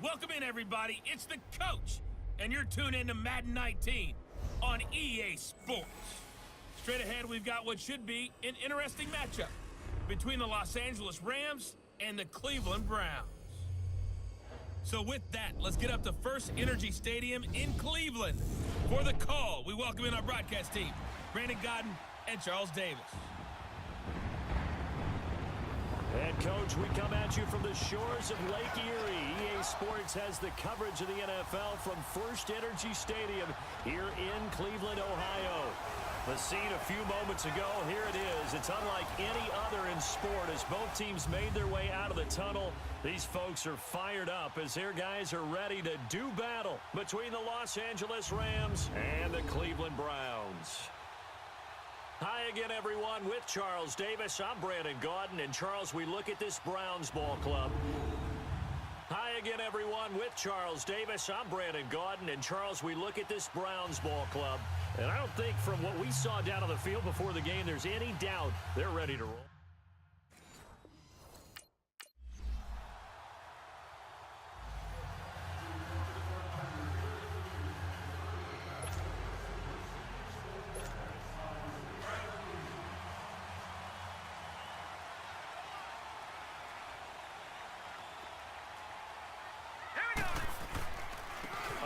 Welcome in, everybody. It's the coach, and you're tuned in to Madden 19 on EA Sports. Straight ahead, we've got what should be an interesting matchup between the Los Angeles Rams and the Cleveland Browns. So with that, let's get up to First Energy Stadium in Cleveland. For the call, we welcome in our broadcast team, Brandon Godden and Charles Davis. And, Coach, we come at you from the shores of Lake Erie. EA Sports has the coverage of the NFL from First Energy Stadium here in Cleveland, Ohio. The scene a few moments ago, here it is. It's unlike any other in sport as both teams made their way out of the tunnel. These folks are fired up as their guys are ready to do battle between the Los Angeles Rams and the Cleveland Browns. Hi again, everyone. With Charles Davis, I'm Brandon Godden. And, Charles, we look at this Browns ball club. Hi again, everyone. With Charles Davis, I'm Brandon Godden. And, Charles, we look at this Browns ball club. And I don't think from what we saw down on the field before the game there's any doubt they're ready to roll.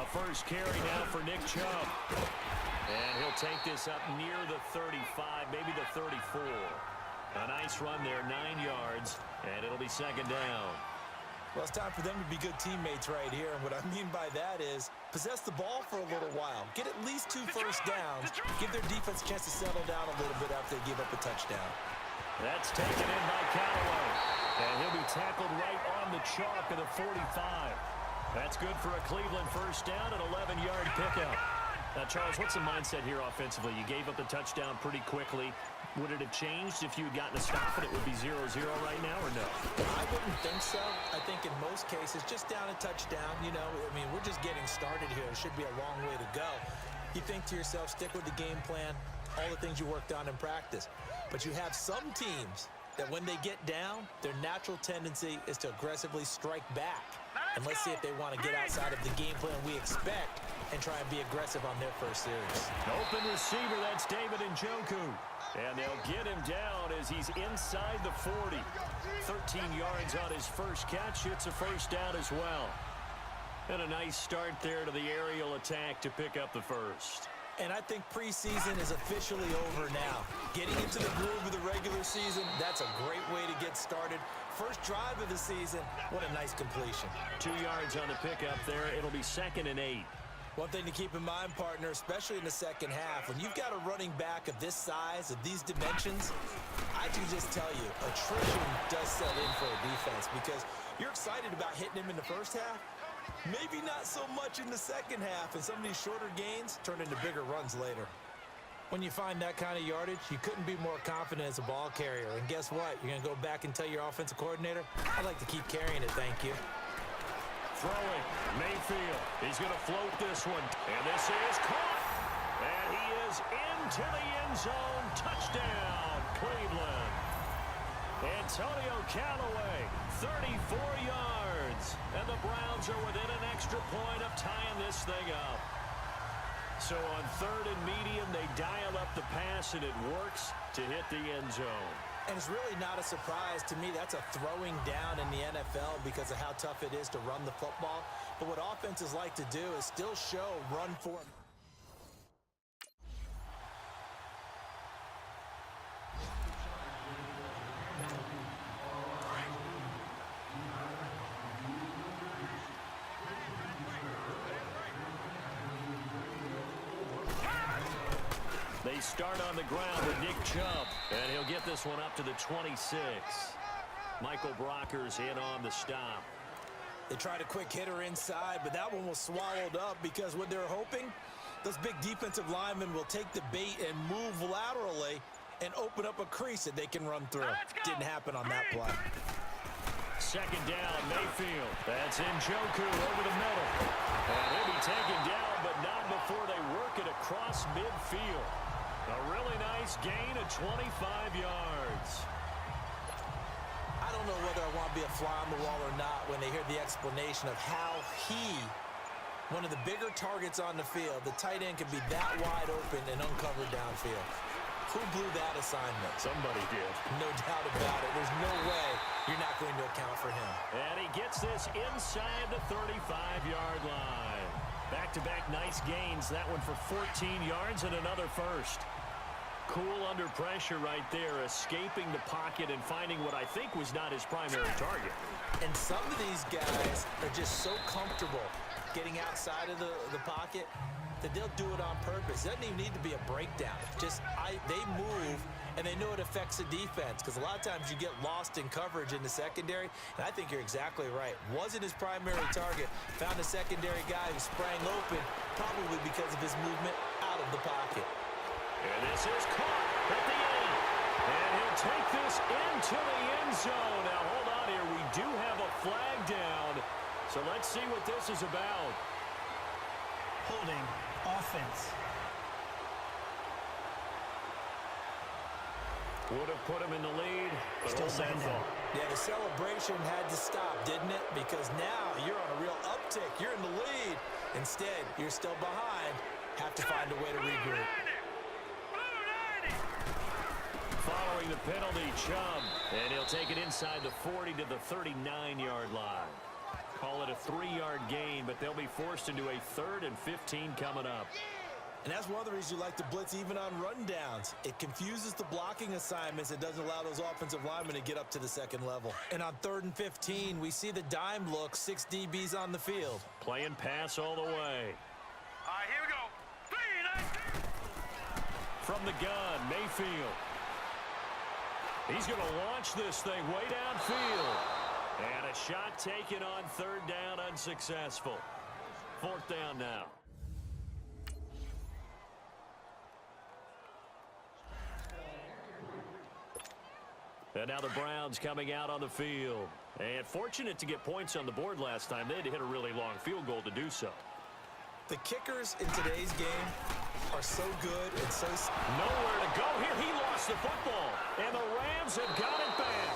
First carry now for Nick Chubb. And he'll take this up near the 35, maybe the 34. A nice run there, 9 yards, and it'll be second down. Well, it's time for them to be good teammates right here. And what I mean by that is possess the ball for a little while. Get at least 2 first downs. Give their defense a chance to settle down a little bit after they give up a touchdown. That's taken in by Callaway. And he'll be tackled right on the chalk of the 45. That's good for a Cleveland first down, an 11-yard pickup. Now, Charles, what's the mindset here offensively? You gave up the touchdown pretty quickly. Would it have changed if you had gotten a stop and it would be 0-0 right now, or no? I wouldn't think so. I think in most cases, just down a touchdown, you know, I mean, we're just getting started here. It should be a long way to go. You think to yourself, stick with the game plan, all the things you worked on in practice. But you have some teams that when they get down, their natural tendency is to aggressively strike back. And let's see if they want to get outside of the game plan we expect and try and be aggressive on their first series. Open receiver, that's David Njoku. And they'll get him down as he's inside the 40. 13 yards on his first catch. It's a first down as well. And a nice start there to the aerial attack to pick up the first. And I think preseason is officially over now. Getting into the groove of the regular season, that's a great way to get started. First drive of the season, what a nice completion. 2 yards on the pickup there. It'll be 2nd and 8. One thing to keep in mind, partner, especially in the second half, when you've got a running back of this size, of these dimensions, I can just tell you, attrition does set in for a defense because you're excited about hitting him in the first half. Maybe not so much in the second half, and some of these shorter gains turn into bigger runs later. When you find that kind of yardage, you couldn't be more confident as a ball carrier. And guess what? You're going to go back and tell your offensive coordinator, I'd like to keep carrying it, thank you. Throwing, Mayfield. He's going to float this one. And this is caught. And he is into the end zone. Touchdown, Cleveland. Antonio Callaway, 34 yards. And the Browns are within an extra point of tying this thing up. So on 3rd and medium, they dial up the pass, and it works to hit the end zone. And it's really not a surprise to me. That's a throwing down in the NFL because of how tough it is to run the football. But what offenses like to do is still show run for it. They start on the ground with Nick Chubb, and he'll get this one up to the 26. Michael Brockers in on the stop. They tried a quick hitter inside, but that one was swallowed up because what they're hoping, those big defensive linemen will take the bait and move laterally and open up a crease that they can run through. Didn't happen on that play. Second down, Mayfield. That's Njoku over the middle. And he'll be taken down, but not before they work it across midfield. A really nice gain of 25 yards. I I don't know whether I want to be a fly on the wall or not when they hear the explanation of how one of the bigger targets on the field, the tight end, can be that wide open and uncovered downfield. Who blew that assignment? Somebody did. No doubt about it. There's no way you're not going to account for him. And he gets this inside the 35-yard line. Back-to-back nice gains. That one for 14 yards and another first. Cool under pressure right there, escaping the pocket and finding what I think was not his primary target. And some of these guys are just so comfortable getting outside of the pocket that they'll do it on purpose. It doesn't even need to be a breakdown. They move, and they know it affects the defense, because a lot of times you get lost in coverage in the secondary, and I think you're exactly right. Wasn't his primary target. Found a secondary guy who sprang open, probably because of his movement out of the pocket. And this is caught at the end. And he'll take this into the end zone. Now, hold on here. We do have a flag down. So let's see what this is about. Holding offense. Would have put him in the lead, but Still hold that second thought. Yeah, the celebration had to stop, didn't it? Because now you're on a real uptick. You're in the lead. Instead, you're still behind. Have to find a way to regroup. Following the penalty, Chubb. And he'll take it inside the 40 to the 39-yard line. Call it a 3-yard gain, but they'll be forced into a 3rd and 15 coming up. And that's one of the reasons you like to blitz even on rundowns. It confuses the blocking assignments. It doesn't allow those offensive linemen to get up to the second level. And on 3rd and 15, we see the dime look, 6 DBs on the field. Playing pass all the way. All right, here we go. From the gun, Mayfield. He's going to launch this thing way downfield. And a shot taken on 3rd down, unsuccessful. 4th down now. And now the Browns coming out on the field. And fortunate to get points on the board last time. They had to hit a really long field goal to do so. The kickers in today's game are so good and so... Nowhere to go here. He lost the football. And the Rams have got it back.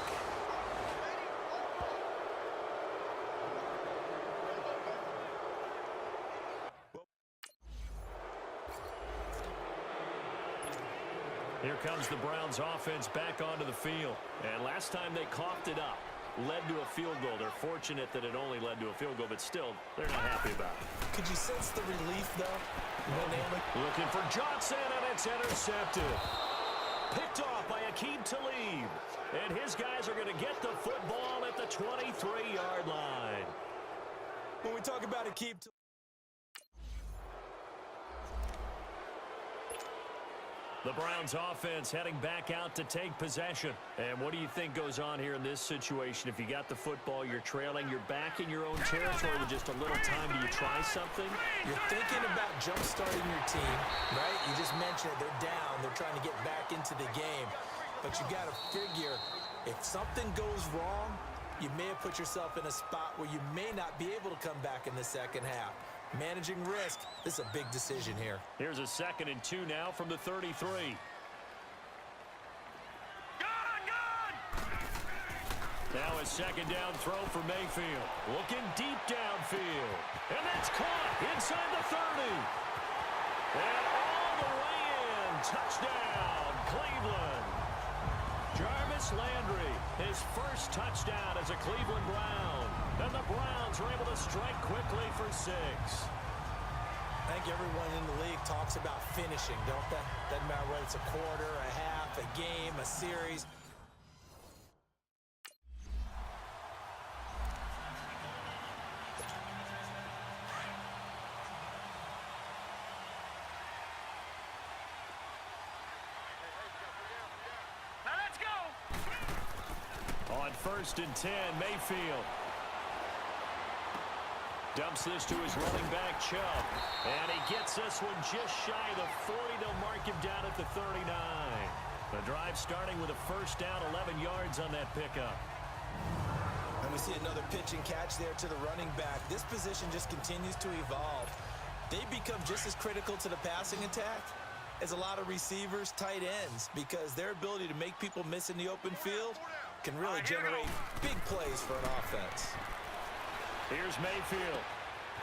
Here comes the Browns offense back onto the field. And last time they coughed it up, led to a field goal. They're fortunate that it only led to a field goal, but still, they're not happy about it. Could you sense the relief, though? Looking for Johnson, and it's intercepted. Picked off by Akeem Talib. And his guys are going to get the football at the 23-yard line. When we talk about Akeem Talib, the Browns offense heading back out to take possession. And what do you think goes on here in this situation? If you got the football, you're trailing, you're back in your own territory with just a little time. Do you try something? you're thinking about jump-starting your team, right? You just mentioned it. They're down. They're trying to get back into the game. But you got to figure, if something goes wrong, you may have put yourself in a spot where you may not be able to come back in the second half. Managing risk, this is a big decision here. Here's a 2nd and 2 now from the 33. Now a 2nd down throw for Mayfield. Looking deep downfield. And that's caught inside the 30. And all the way in. Touchdown, Cleveland. Jarvis Landry, his first touchdown as a Cleveland Brown. And the Browns are able to strike quickly for 6. I think everyone in the league talks about finishing, don't they? Doesn't matter whether it's a quarter, a half, a game, a series. Now let's go. On 1st and 10, Mayfield. Dumps this to his running back, Chubb. And he gets this one just shy of the 40. They'll mark him down at the 39. The drive starting with a 1st down, 11 yards on that pickup. And we see another pitch and catch there to the running back. This position just continues to evolve. They become just as critical to the passing attack as a lot of receivers, tight ends, because their ability to make people miss in the open field can really generate big plays for an offense. Here's Mayfield.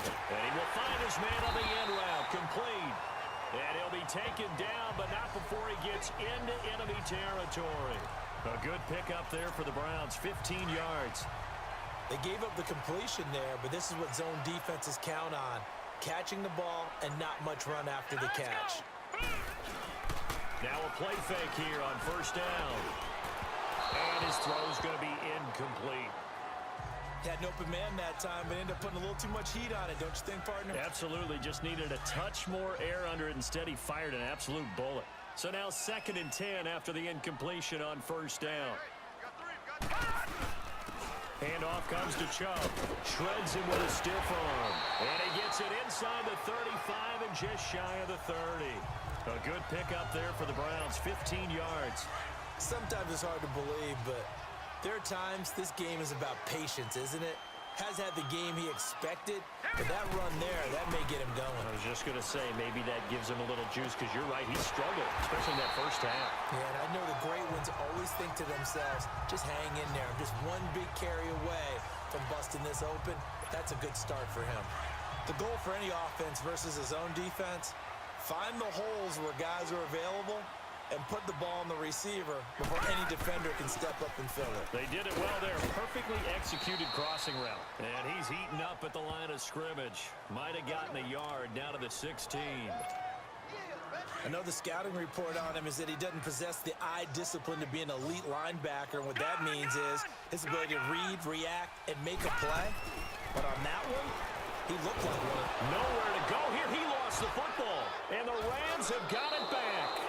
And he will find his man on the end route. Complete. And he'll be taken down, but not before he gets into enemy territory. A good pickup there for the Browns, 15 yards. They gave up the completion there, but this is what zone defenses count on. Catching the ball and not much run after the catch. Now a play fake here on first down. And his throw's going to be incomplete. Had an open man that time, but ended up putting a little too much heat on it, don't you think, partner? Absolutely. Just needed a touch more air under it. Instead, he fired an absolute bullet. So now 2nd and 10 after the incompletion on first down. Handoff comes to Chubb. Shreds him with a stiff arm. And he gets it inside the 35 and just shy of the 30. A good pickup there for the Browns, 15 yards. Sometimes it's hard to believe, but there are times this game is about patience, isn't it? Has had the game he expected, but that run there, that may get him going. I was just going to say, maybe that gives him a little juice, because you're right, he struggled, especially in that first half. Yeah, and I know the great ones always think to themselves, just hang in there. I'm just one big carry away from busting this open. That's a good start for him. The goal for any offense versus his own defense, find the holes where guys are available and put the ball on the receiver before any defender can step up and fill it. They did it well there. Perfectly executed crossing route. And he's heating up at the line of scrimmage. Might have gotten a yard down to the 16. I know the scouting report on him is that he doesn't possess the eye discipline to be an elite linebacker. And what that means is his ability to read, react, and make a play. But on that one, he looked like one. Nowhere to go here. He lost the football. And the Rams have got it back.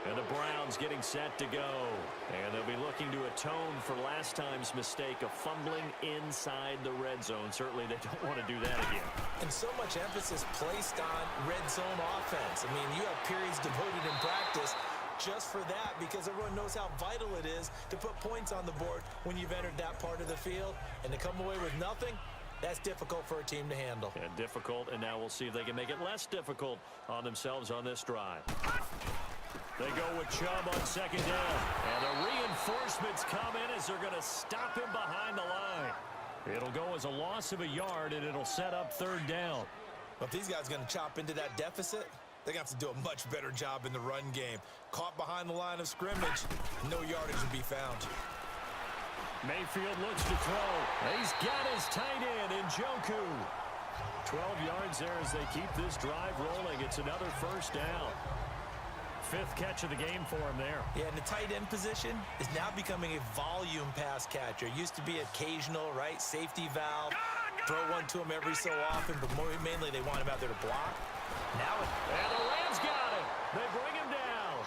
And the Browns getting set to go. And they'll be looking to atone for last time's mistake of fumbling inside the red zone. Certainly they don't want to do that again. And so much emphasis placed on red zone offense. I mean, you have periods devoted in practice just for that, because everyone knows how vital it is to put points on the board when you've entered that part of the field. And to come away with nothing, that's difficult for a team to handle. And difficult, and now we'll see if they can make it less difficult on themselves on this drive. They go with Chubb on second down. And the reinforcements come in as they're going to stop him behind the line. It'll go as a loss of a yard, and it'll set up third down. But if these guys are going to chop into that deficit, they're going to have to do a much better job in the run game. Caught behind the line of scrimmage, no yardage to be found. Mayfield looks to throw. He's got his tight end in Njoku. 12 yards there as they keep this drive rolling. It's another first down. 5th catch of the game for him there. Yeah, and the tight end position is now becoming a volume pass catcher. Used to be occasional, right? Safety valve. Throw one to him every so often, but mainly they want him out there to block. Now and the Rams got him. They bring him down.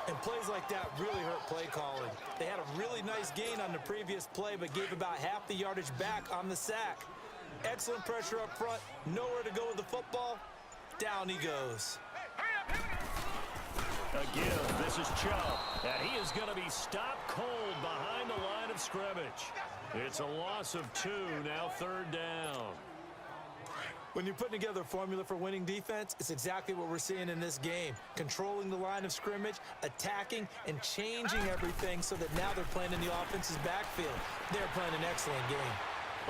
And plays like that really hurt play calling. They had a really nice gain on the previous play, but gave about half the yardage back on the sack. Excellent pressure up front. Nowhere to go with the football. Down he goes. Again, this is Chubb, and he is going to be stopped cold behind the line of scrimmage. It's a loss of 2, now third down. When you're putting together a formula for winning defense, it's exactly what we're seeing in this game. Controlling the line of scrimmage, attacking, and changing everything so that now they're playing in the offense's backfield. They're playing an excellent game.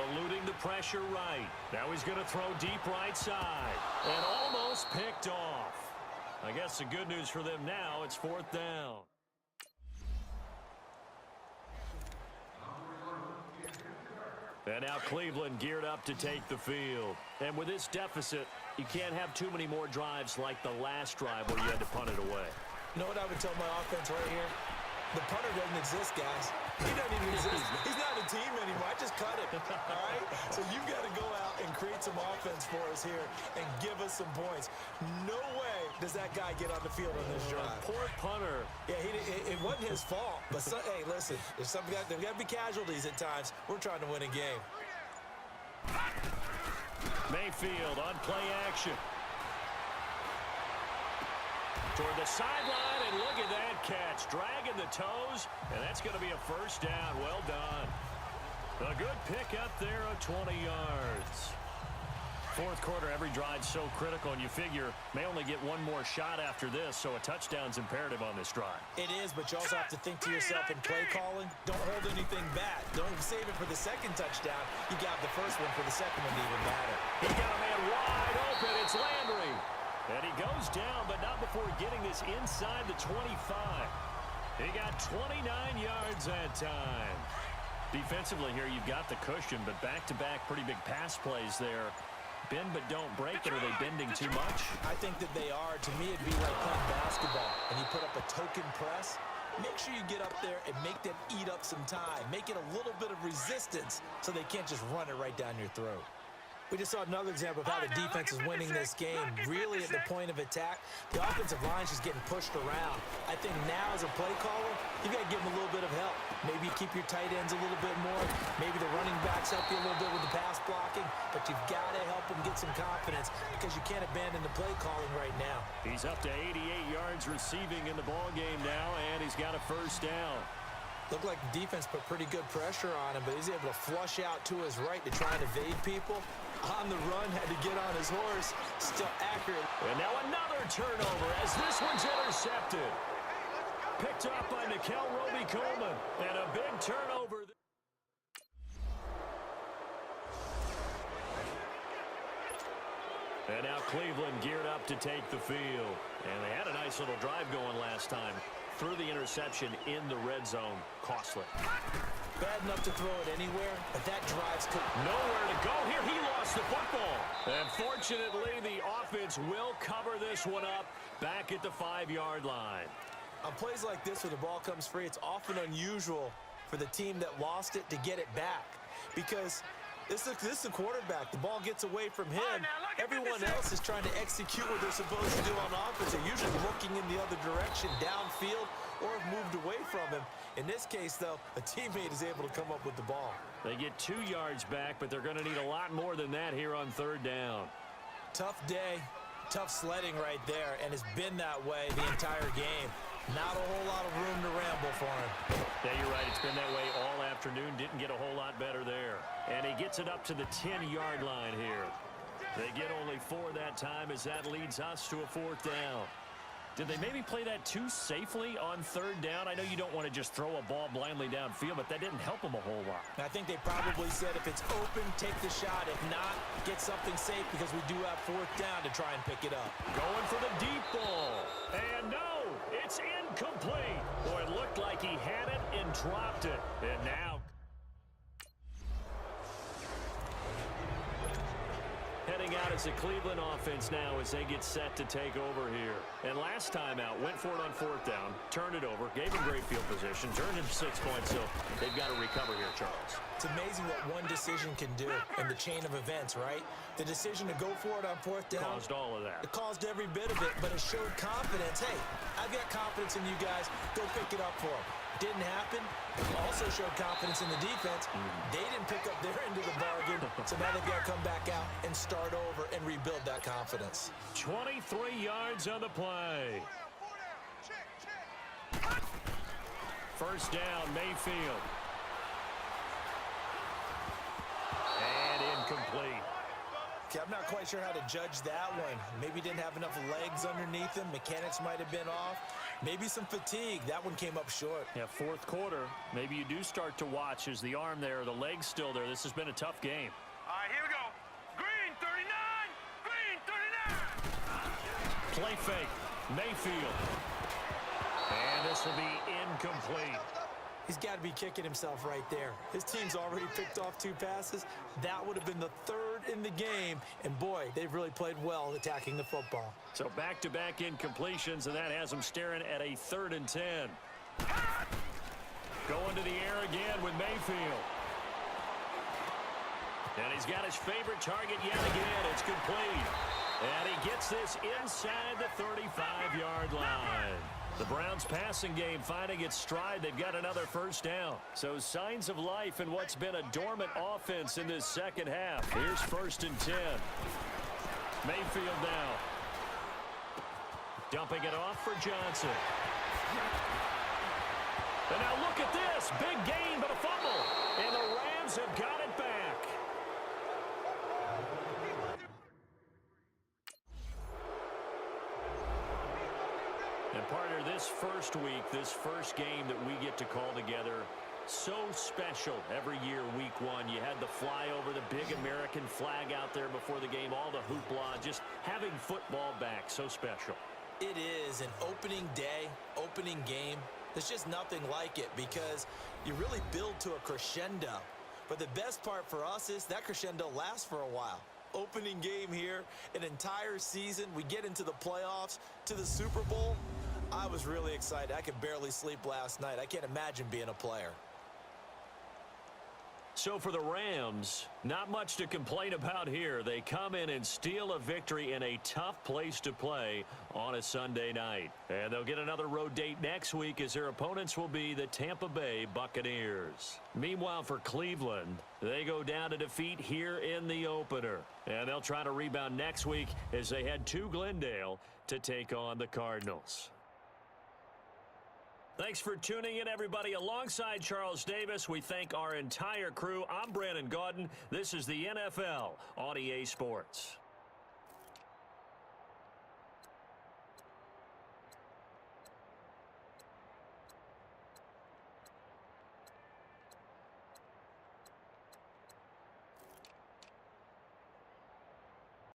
Eluding the pressure right. Now he's going to throw deep right side. And almost picked off. I guess the good news for them now, it's 4th down. And now Cleveland geared up to take the field. And with this deficit, you can't have too many more drives like the last drive where you had to punt it away. You know what I would tell my offense right here? The punter doesn't exist, guys. He doesn't even exist. He's not a team anymore. I just cut him, all right? So you've got to go out and create some offense for us here and give us some points. No way does that guy get on the field on this drive. Poor punter. Yeah, it wasn't his fault. But, hey, listen, there's got to be casualties at times. We're trying to win a game. Mayfield on play action. Toward the sideline, and look at that catch. Dragging the toes, and that's going to be a first down. Well done. A good pick up there of 20 yards. Fourth quarter, every drive's so critical, and you figure may only get one more shot after this, so a touchdown's imperative on this drive. It is, but you also have to think to yourself in play calling, don't hold anything back. Don't save it for the second touchdown. You got the first one for the second one to even matter. He got a man wide open. It's Landry. And he goes down, but not before getting this inside the 25. He got 29 yards that time. Defensively here, you've got the cushion, but back-to-back pretty big pass plays there. Bend but don't break, but are they bending too much? I think that they are. To me, it'd be like playing basketball, and you put up a token press. Make sure you get up there and make them eat up some time. Make it a little bit of resistance so they can't just run it right down your throat. We just saw another example of how the defense is winning this game. Really at the point of attack, the offensive line's just getting pushed around. I think now as a play caller, you got to give them a little bit of help. Maybe keep your tight ends a little bit more. Maybe the running backs help you a little bit with the pass blocking. But you've got to help them get some confidence because you can't abandon the play calling right now. He's up to 88 yards receiving in the ball game now, and he's got a first down. Looked like the defense put pretty good pressure on him, but he's able to flush out to his right to try and evade people. On the run, had to get on his horse. Still accurate. And now another turnover as this one's intercepted. Picked up by Nikel Roby-Coleman. And a big turnover. And now Cleveland geared up to take the field. And they had a nice little drive going last time. Threw the interception in the red zone. Costly. Bad enough to throw it anywhere, but that drive's nowhere to go here. He lost the football. And fortunately, the offense will cover this one up back at the 5-yard line. On plays like this where the ball comes free, it's often unusual for the team that lost it to get it back. Because this is the quarterback. The ball gets away from him. Everyone else is trying to execute what they're supposed to do on offense. They're usually looking in the other direction, downfield, or have moved away from him. In this case, though, a teammate is able to come up with the ball. They get 2 yards back, but they're going to need a lot more than that here on third down. Tough day, tough sledding right there, and it's been that way the entire game. Not a whole lot of room to ramble for him. Yeah, you're right. It's been that way all afternoon. Didn't get a whole lot better there. And he gets it up to the 10-yard line here. They get only 4 that time as that leads us to a 4th down. Did they maybe play that too safely on third down? I know you don't want to just throw a ball blindly downfield, but that didn't help them a whole lot. I think they probably said if it's open, take the shot. If not, get something safe because we do have 4th down to try and pick it up. Going for the deep ball. And no, it's incomplete. Boy, it looked like he had it and dropped it. And now heading out as a Cleveland offense now as they get set to take over here. And last time out, went for it on 4th down, turned it over, gave him great field position, turned into 6 points, so they've got to recover here, Charles. It's amazing what one decision can do in the chain of events, right? The decision to go for it on 4th down. Caused all of that. It caused every bit of it, but it showed confidence. Hey, I've got confidence in you guys. Go pick it up for them. Didn't happen. Also showed confidence in the defense. They didn't pick up their end of the bargain, so now they've got to come back out and start over and rebuild that confidence. 23 yards on the play. First down, Mayfield. And incomplete. Okay, I'm not quite sure how to judge that one. Maybe didn't have enough legs underneath him. Mechanics might have been off. Maybe some fatigue. That one came up short. Yeah, 4th quarter. Maybe you do start to watch as the arm there, the leg's still there. This has been a tough game. All right, here we go. Green 39. Green 39. Play fake. Mayfield. And this will be incomplete. He's got to be kicking himself right there. His team's already picked off 2 passes. That would have been the 3rd in the game. And, boy, they've really played well attacking the football. So back-to-back incompletions, and that has them staring at a 3rd and 10. Going to the air again with Mayfield. And he's got his favorite target yet again. It's complete. And he gets this inside the 35-yard line. The Browns passing game finding its stride. They've got another first down. So signs of life in what's been a dormant offense in this second half. Here's 1st and 10. Mayfield now. Dumping it off for Johnson. And now look at this. Big gain, but a fumble. And the Rams Cardinals have got it back. And partner, this first week, this first game that we get to call together, so special every year, week one. You had the flyover, the big American flag out there before the game, all the hoopla, just having football back, so special. It is an opening day, opening game. There's just nothing like it because you really build to a crescendo. But the best part for us is that crescendo lasts for a while. Opening game here, an entire season. We get into the playoffs, to the Super Bowl. I was really excited. I could barely sleep last night. I can't imagine being a player. So for the Rams, not much to complain about here. They come in and steal a victory in a tough place to play on a Sunday night. And they'll get another road date next week as their opponents will be the Tampa Bay Buccaneers. Meanwhile, for Cleveland, they go down to defeat here in the opener. And they'll try to rebound next week as they head to Glendale to take on the Cardinals. Thanks for tuning in, everybody. Alongside Charles Davis, we thank our entire crew. I'm Brandon Gaudin. This is the NFL on EA Sports.